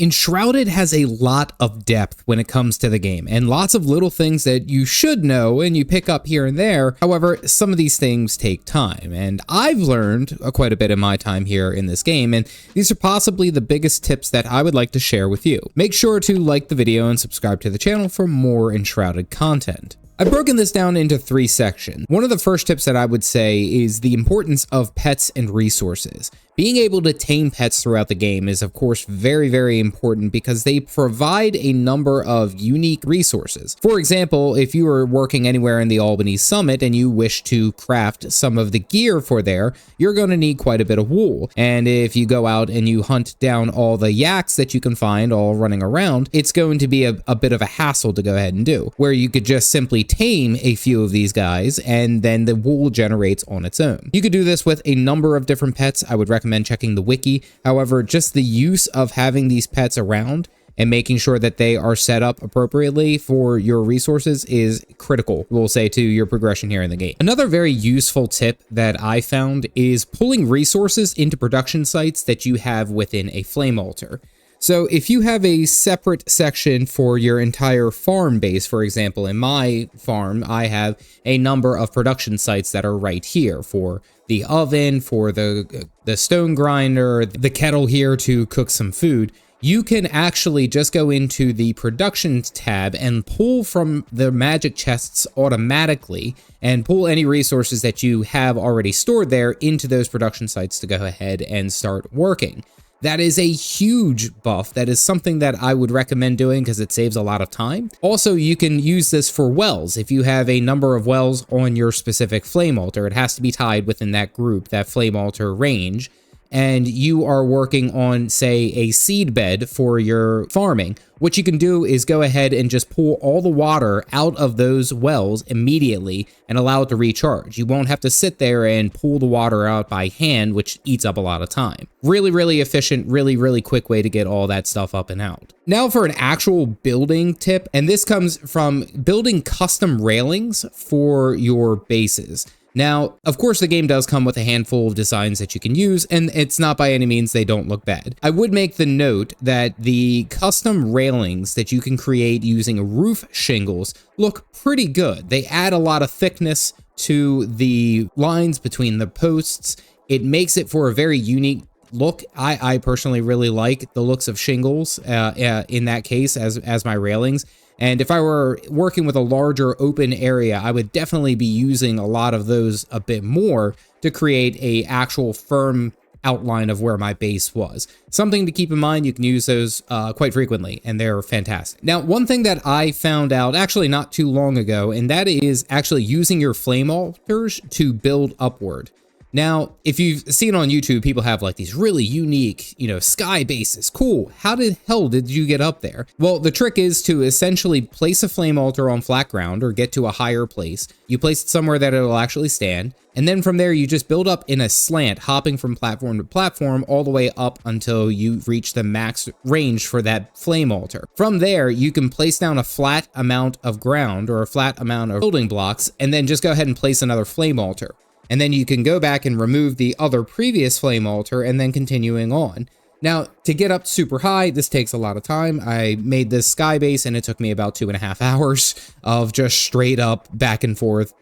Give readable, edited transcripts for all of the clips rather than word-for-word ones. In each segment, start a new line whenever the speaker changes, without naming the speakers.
Enshrouded has a lot of depth when it comes to the game, and lots of little things that you should know and you pick up here and there. However, some of these things take time, and I've learned quite a bit in my time here in this game, and these are possibly the biggest tips that I would like to share with you. Make sure to like the video and subscribe to the channel for more Enshrouded content. I've broken this down into 3 sections. One of the first tips that I would say is the importance of pets and resources. Being able to tame pets throughout the game is of course very, very important because they provide a number of unique resources. For example, if you are working anywhere in the Albany Summit and you wish to craft some of the gear for there, you're going to need quite a bit of wool. And if you go out and you hunt down all the yaks that you can find all running around, it's going to be a bit of a hassle to go ahead and do, where you could just simply tame a few of these guys and then the wool generates on its own. You could do this with a number of different pets. I would recommend checking the wiki. However, just the use of having these pets around and making sure that they are set up appropriately for your resources is critical, we'll say, to your progression here in the game. Another very useful tip that I found is pulling resources into production sites that you have within a flame altar. So if you have a separate section for your entire farm base, for example, in my farm, I have a number of production sites that are right here for the oven, for the stone grinder, the kettle here to cook some food. You can actually just go into the production tab and pull from the magic chests automatically and pull any resources that you have already stored there into those production sites to go ahead and start working. That is a huge buff. That is something that I would recommend doing because it saves a lot of time. Also, you can use this for wells. If you have a number of wells on your specific flame altar, it has to be tied within that group, that flame altar range, and you are working on, say, a seed bed for your farming. What you can do is go ahead and just pull all the water out of those wells immediately and allow it to recharge. You won't have to sit there and pull the water out by hand, which eats up a lot of time. Really, really efficient, really quick way to get all that stuff up and out. Now for an actual building tip, and this comes from building custom railings for your bases. Now, of course, the game does come with a handful of designs that you can use, and it's not by any means they don't look bad. I would make the note that the custom railings that you can create using roof shingles look pretty good. They add a lot of thickness to the lines between the posts. It makes it for a very unique look. I personally really like the looks of shingles in that case as my railings. And if I were working with a larger open area, I would definitely be using a lot of those a bit more to create a actual firm outline of where my base was. Something to keep in mind, you can use those quite frequently, and they're fantastic. Now, one thing that I found out actually not too long ago, and that is actually using your flame altars to build upward. Now, if you've seen on YouTube, people have like these really unique, sky bases. Cool. How the hell did you get up there? Well, the trick is to essentially place a flame altar on flat ground or get to a higher place. You place it somewhere that it'll actually stand. And then from there, you just build up in a slant, hopping from platform to platform all the way up until you reach the max range for that flame altar. From there, you can place down a flat amount of ground or a flat amount of building blocks, and then just go ahead and place another flame altar. And then you can go back and remove the other previous flame altar and then continuing on. Now, to get up super high, this takes a lot of time. I made this sky base and it took me about 2.5 hours of just straight up back and forth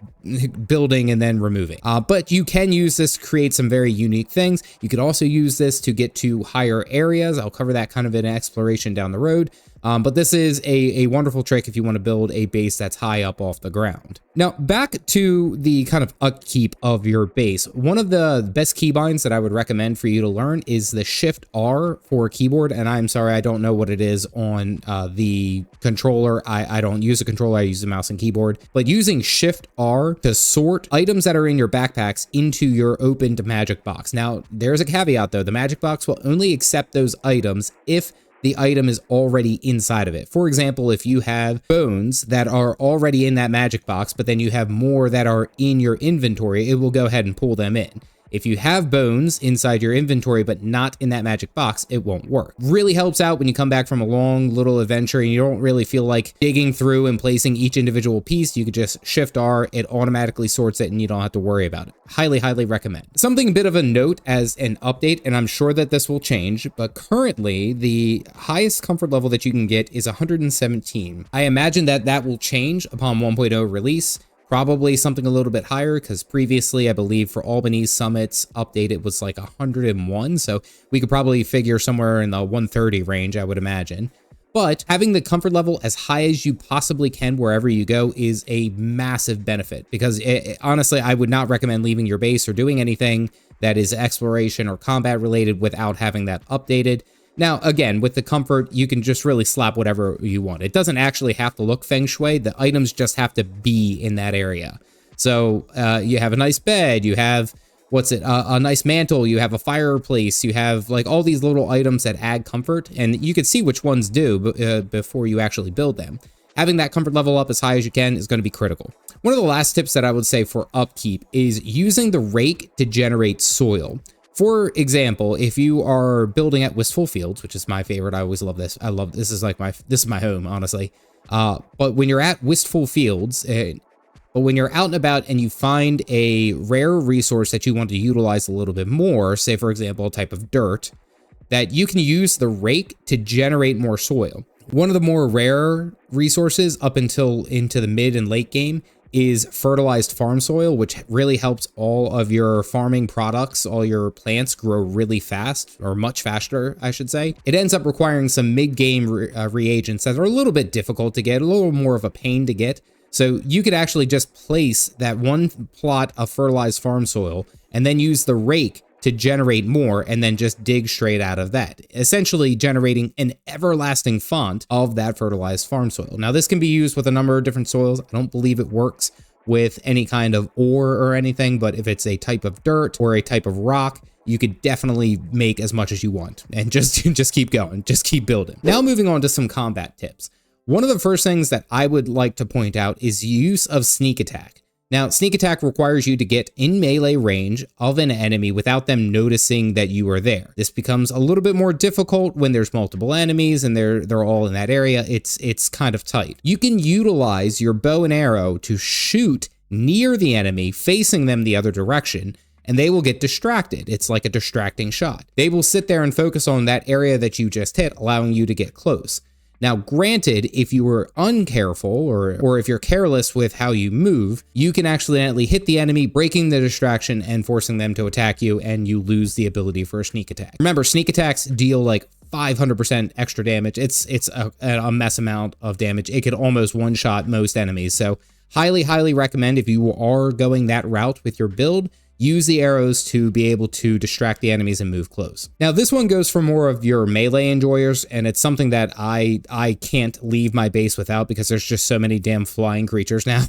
building and then removing. But you can use this to create some very unique things. You could also use this to get to higher areas. I'll cover that kind of in exploration down the road. But this is a wonderful trick if you want to build a base that's high up off the ground. Now, back to the kind of upkeep of your base. One of the best keybinds that I would recommend for you to learn is the Shift R for keyboard. And I'm sorry, I don't know what it is on the controller. I don't use a controller, I use a mouse and keyboard. But using Shift R to sort items that are in your backpacks into your opened magic box. Now, there's a caveat though. The magic box will only accept those items if the item is already inside of it. For example, if you have bones that are already in that magic box, but then you have more that are in your inventory, it will go ahead and pull them in. If you have bones inside your inventory but not in that magic box, it won't work. Really helps out when you come back from a long little adventure and you don't really feel like digging through and placing each individual piece. You could just Shift R, it automatically sorts it and you don't have to worry about it. Highly, highly recommend. Something a bit of a note as an update, and I'm sure that this will change, but currently the highest comfort level that you can get is 117. I imagine that that will change upon 1.0 release. Probably something a little bit higher, because previously I believe for Albany's Summit's update it was like 101, so we could probably figure somewhere in the 130 range, I would imagine. But having the comfort level as high as you possibly can wherever you go is a massive benefit, because honestly I would not recommend leaving your base or doing anything that is exploration or combat related without having that updated. Now, again, with the comfort, you can just really slap whatever you want. It doesn't actually have to look feng shui. The items just have to be in that area. So you have a nice bed, you have, a nice mantle, you have a fireplace, you have like all these little items that add comfort, and you can see which ones do before you actually build them. Having that comfort level up as high as you can is going to be critical. One of the last tips that I would say for upkeep is using the rake to generate soil. For example, if you are building at Wistful Fields, which is my favorite, I always love this. This is like this is my home, honestly. But when you're at Wistful Fields, but when you're out and about and you find a rare resource that you want to utilize a little bit more, say for example, a type of dirt, that you can use the rake to generate more soil. One of the more rare resources up until into the mid and late game is fertilized farm soil, which really helps all of your farming products, all your plants grow really fast, or much faster, I should say. It ends up requiring some mid-game reagents that are a little bit difficult to get, a little more of a pain to get. So you could actually just place that one plot of fertilized farm soil and then use the rake to generate more and then just dig straight out of that, essentially generating an everlasting font of that fertilized farm soil. Now, this can be used with a number of different soils. I don't believe it works with any kind of ore or anything, but if it's a type of dirt or a type of rock, you could definitely make as much as you want and just keep going, just keep building. Now, moving on to some combat tips. One of the first things that I would like to point out is use of sneak attack. Now, sneak attack requires you to get in melee range of an enemy without them noticing that you are there. This becomes a little bit more difficult when there's multiple enemies and they're all in that area. It's kind of tight. You can utilize your bow and arrow to shoot near the enemy, facing them the other direction, and they will get distracted. It's like a distracting shot. They will sit there and focus on that area that you just hit, allowing you to get close. Now, granted, if you were uncareful or if you're careless with how you move, you can accidentally hit the enemy, breaking the distraction and forcing them to attack you, and you lose the ability for a sneak attack. Remember, sneak attacks deal like 500% extra damage. It's a mess amount of damage. It could almost one-shot most enemies. So highly, highly recommend, if you are going that route with your build, use the arrows to be able to distract the enemies and move close. Now, this one goes for more of your melee enjoyers, and it's something that I can't leave my base without because there's just so many damn flying creatures now.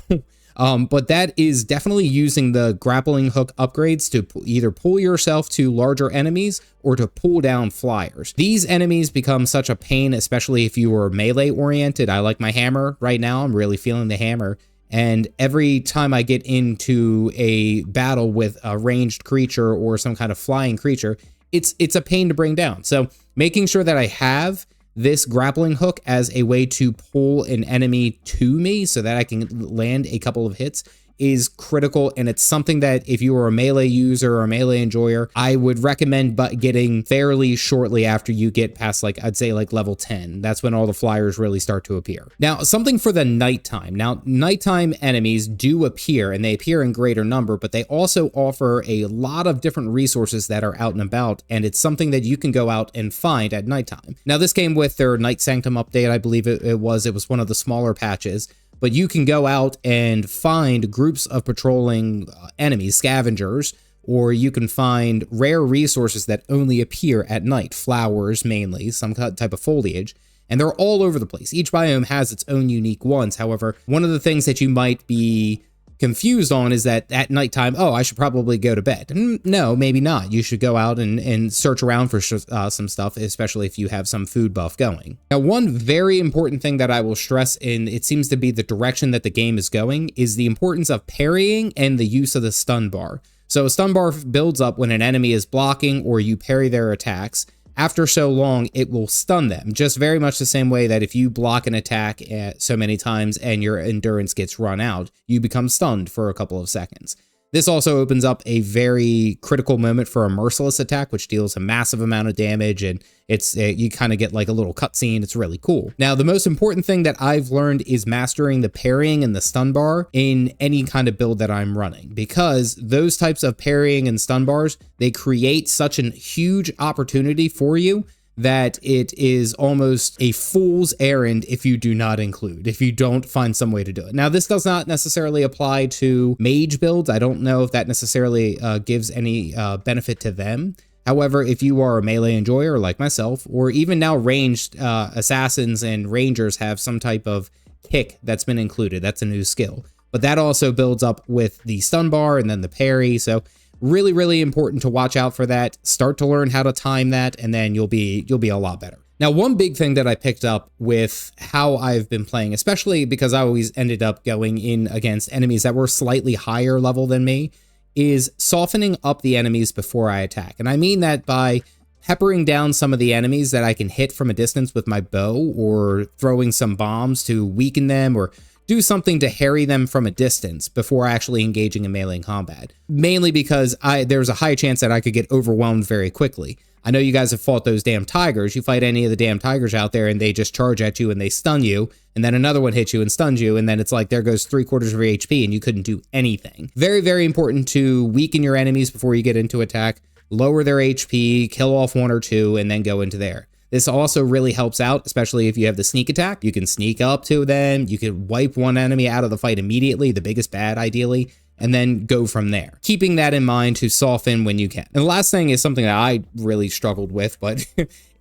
But that is definitely using the grappling hook upgrades to either pull yourself to larger enemies or to pull down flyers. These enemies become such a pain, especially if you were melee oriented. I like my hammer right now. I'm really feeling the hammer. And every time I get into a battle with a ranged creature or some kind of flying creature, it's a pain to bring down. So making sure that I have this grappling hook as a way to pull an enemy to me so that I can land a couple of hits is critical, and it's something that if you are a melee user or a melee enjoyer, I would recommend getting fairly shortly after you get past, like, I'd say like level 10. That's when all the flyers really start to appear. Now, something for the nighttime. Now, nighttime enemies do appear, and they appear in greater number, but they also offer a lot of different resources that are out and about, and it's something that you can go out and find at nighttime. Now, this came with their Night Sanctum update, I believe it was one of the smaller patches. But you can go out and find groups of patrolling enemies, scavengers, or you can find rare resources that only appear at night, flowers mainly, some type of foliage, and they're all over the place. Each biome has its own unique ones. However, one of the things that you might be confused on is that at nighttime, oh, I should probably go to bed. No, maybe not. You should go out and search around for some stuff, especially if you have some food buff going. Now, one very important thing that I will stress, and it seems to be the direction that the game is going, is the importance of parrying and the use of the stun bar. So a stun bar builds up when an enemy is blocking or you parry their attacks. After so long, it will stun them, just very much the same way that if you block an attack so many times and your endurance gets run out, you become stunned for a couple of seconds. This also opens up a very critical moment for a merciless attack, which deals a massive amount of damage, and you kind of get like a little cutscene. It's really cool. Now, the most important thing that I've learned is mastering the parrying and the stun bar in any kind of build that I'm running, because those types of parrying and stun bars, they create such a huge opportunity for you that it is almost a fool's errand if you don't find some way to do it. Now, this does not necessarily apply to mage builds. I don't know if that necessarily gives any benefit to them. However, if you are a melee enjoyer like myself, or even now ranged assassins and rangers have some type of kick that's been included. That's a new skill. But that also builds up with the stun bar and then the parry. So really, really important to watch out for that. Start to learn how to time that, and then you'll be a lot better. Now, one big thing that I picked up with how I've been playing, especially because I always ended up going in against enemies that were slightly higher level than me, is softening up the enemies before I attack. And I mean that by peppering down some of the enemies that I can hit from a distance with my bow, or throwing some bombs to weaken them, or do something to harry them from a distance before actually engaging in melee combat. Mainly because there's a high chance that I could get overwhelmed very quickly. I know you guys have fought those damn tigers. You fight any of the damn tigers out there and they just charge at you and they stun you, and then another one hits you and stuns you, and then it's like there goes 3/4 of your HP and you couldn't do anything. Very, very important to weaken your enemies before you get into attack, lower their HP, kill off one or two, and then go into there. This also really helps out, especially if you have the sneak attack. You can sneak up to them, you can wipe one enemy out of the fight immediately, the biggest bad ideally, and then go from there. Keeping that in mind to soften when you can. And the last thing is something that I really struggled with, but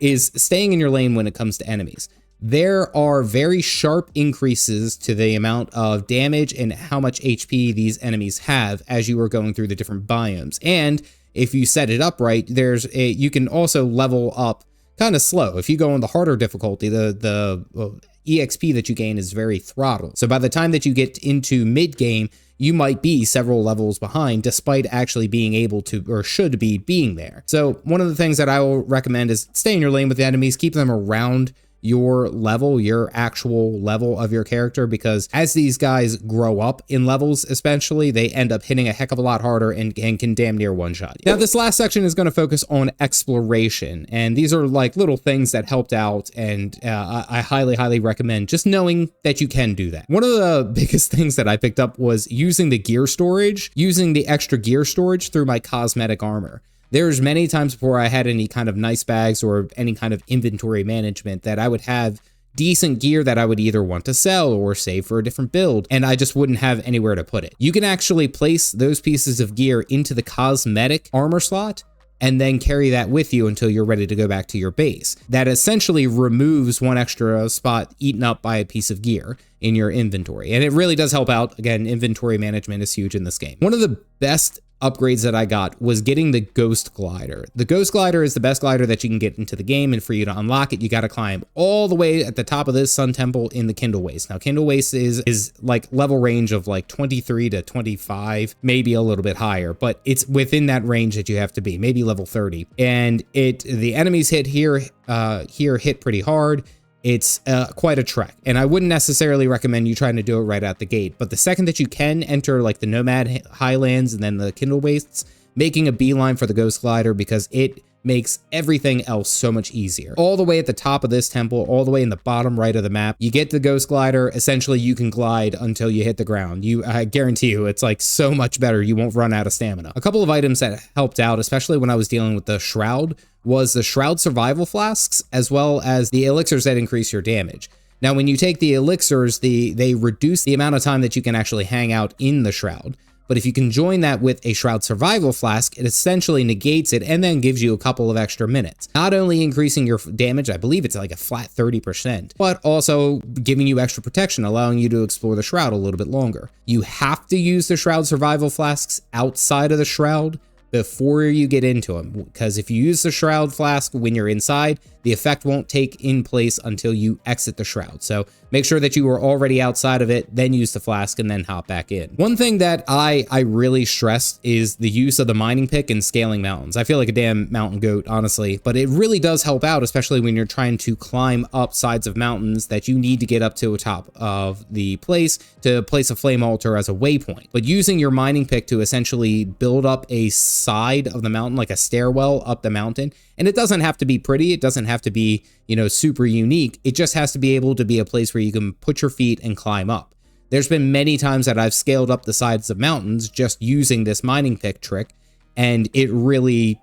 is staying in your lane when it comes to enemies. There are very sharp increases to the amount of damage and how much HP these enemies have as you are going through the different biomes. And if you set it up right, you can also level up kind of slow. If you go on the harder difficulty, the EXP that you gain is very throttled. So by the time that you get into mid game, you might be several levels behind despite actually being able to, or should be, being there. So one of the things that I will recommend is stay in your lane with the enemies, keep them around your level, your actual level of your character, because as these guys grow up in levels, especially, they end up hitting a heck of a lot harder and can damn near one-shot you. Now, this last section is going to focus on exploration, and these are like little things that helped out, and I highly, highly recommend just knowing that you can do that. One of the biggest things that I picked up was using the gear storage, using the extra gear storage through my cosmetic armor. There's many times before I had any kind of nice bags or any kind of inventory management that I would have decent gear that I would either want to sell or save for a different build, and I just wouldn't have anywhere to put it. You can actually place those pieces of gear into the cosmetic armor slot and then carry that with you until you're ready to go back to your base. That essentially removes one extra spot eaten up by a piece of gear in your inventory, and it really does help out. Again, inventory management is huge in this game. One of the best upgrades that I got was getting the Ghost Glider. The Ghost Glider is the best glider that you can get into the game, and for you to unlock it, you got to climb all the way at the top of this Sun Temple in the Kindle Waste. Now, Kindle Waste is like level range of like 23 to 25, maybe a little bit higher, but it's within that range that you have to be, maybe level 30. And the enemies hit here hit pretty hard. It's quite a trek, and I wouldn't necessarily recommend you trying to do it right out the gate, but the second that you can enter like the Nomad Highlands and then the Kindle Wastes, making a beeline for the Ghost Glider, because it makes everything else so much easier. All the way at the top of this temple, all the way in the bottom right of the map, you get the Ghost Glider. Essentially, you can glide until you hit the ground. I guarantee you, it's like so much better. You won't run out of stamina. A couple of items that helped out, especially when I was dealing with the Shroud, was the Shroud survival flasks, as well as the elixirs that increase your damage. Now, when you take the elixirs, they reduce the amount of time that you can actually hang out in the Shroud. But if you can join that with a Shroud survival flask, it essentially negates it and then gives you a couple of extra minutes. Not only increasing your damage, I believe it's like a flat 30%, but also giving you extra protection, allowing you to explore the Shroud a little bit longer. You have to use the Shroud survival flasks outside of the Shroud before you get into them, because if you use the Shroud flask when you're inside, the effect won't take in place until you exit the shroud. So make sure that you are already outside of it, then use the flask and then hop back in. One thing that I really stress is the use of the mining pick and scaling mountains. I feel like a damn mountain goat, honestly, but it really does help out, especially when you're trying to climb up sides of mountains that you need to get up to the top of the place to place a flame altar as a waypoint. But using your mining pick to essentially build up a side of the mountain, like a stairwell up the mountain, and it doesn't have to be pretty, it doesn't have to be, you know, super unique, it just has to be able to be a place where you can put your feet and climb up. There's been many times that I've scaled up the sides of mountains just using this mining pick trick, and it really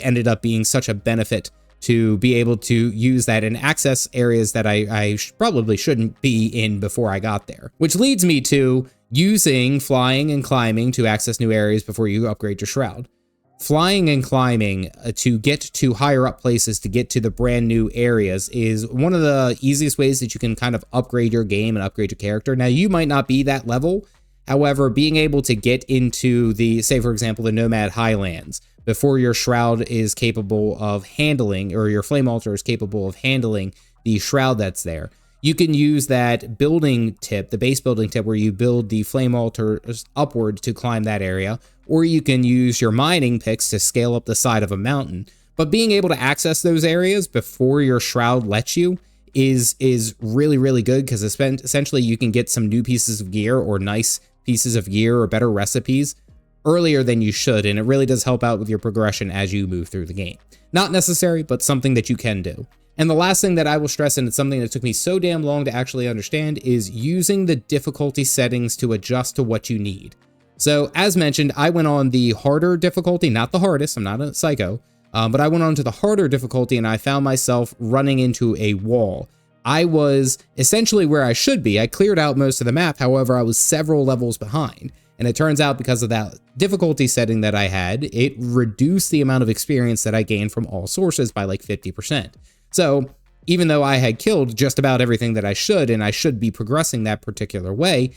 ended up being such a benefit to be able to use that and access areas that I probably shouldn't be in before I got there. Which leads me to using flying and climbing to access new areas before you upgrade your shroud. Flying and climbing to get to higher up places, to get to the brand new areas, is one of the easiest ways that you can kind of upgrade your game and upgrade your character. Now, you might not be that level. However, being able to get into the, say, for example, the Nomad Highlands before your shroud is capable of handling, or your flame altar is capable of handling the shroud that's there, you can use that building tip, the base building tip, where you build the flame altar upward to climb that area, or you can use your mining picks to scale up the side of a mountain. But being able to access those areas before your shroud lets you is really good, because essentially you can get some new pieces of gear or nice pieces of gear or better recipes earlier than you should, and it really does help out with your progression as you move through the game. Not necessary, but something that you can do. And the last thing that I will stress, and it's something that took me so damn long to actually understand, is using the difficulty settings to adjust to what you need. So as mentioned, I went on the harder difficulty, not the hardest, I'm not a psycho, but I went on to the harder difficulty and I found myself running into a wall. I was essentially where I should be. I cleared out most of the map, however, I was several levels behind. And it turns out because of that difficulty setting that I had, it reduced the amount of experience that I gained from all sources by like 50%. So even though I had killed just about everything that I should, and I should be progressing that particular way,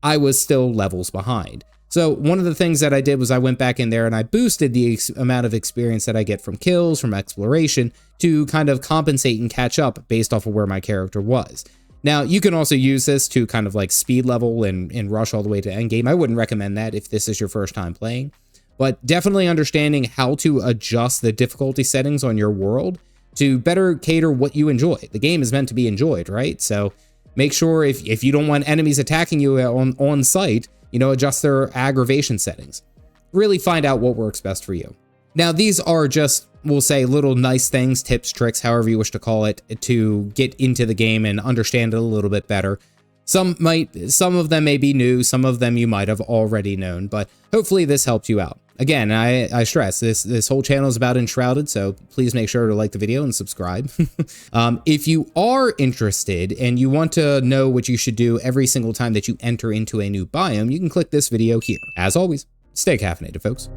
I was still levels behind. So one of the things that I did was I went back in there and I boosted the amount of experience that I get from kills, from exploration, to kind of compensate and catch up based off of where my character was. Now, you can also use this to kind of like speed level and rush all the way to endgame. I wouldn't recommend that if this is your first time playing, but definitely understanding how to adjust the difficulty settings on your world to better cater what you enjoy. The game is meant to be enjoyed, right? So make sure if you don't want enemies attacking you on site, you know, adjust their aggravation settings. Really find out what works best for you. Now, these are just, we'll say, little nice things, tips, tricks, however you wish to call it, to get into the game and understand it a little bit better. Some of them may be new, some of them you might have already known, but hopefully this helped you out. Again, I stress, this whole channel is about Enshrouded, so please make sure to like the video and subscribe. If you are interested and you want to know what you should do every single time that you enter into a new biome, you can click this video here. As always, stay caffeinated, folks.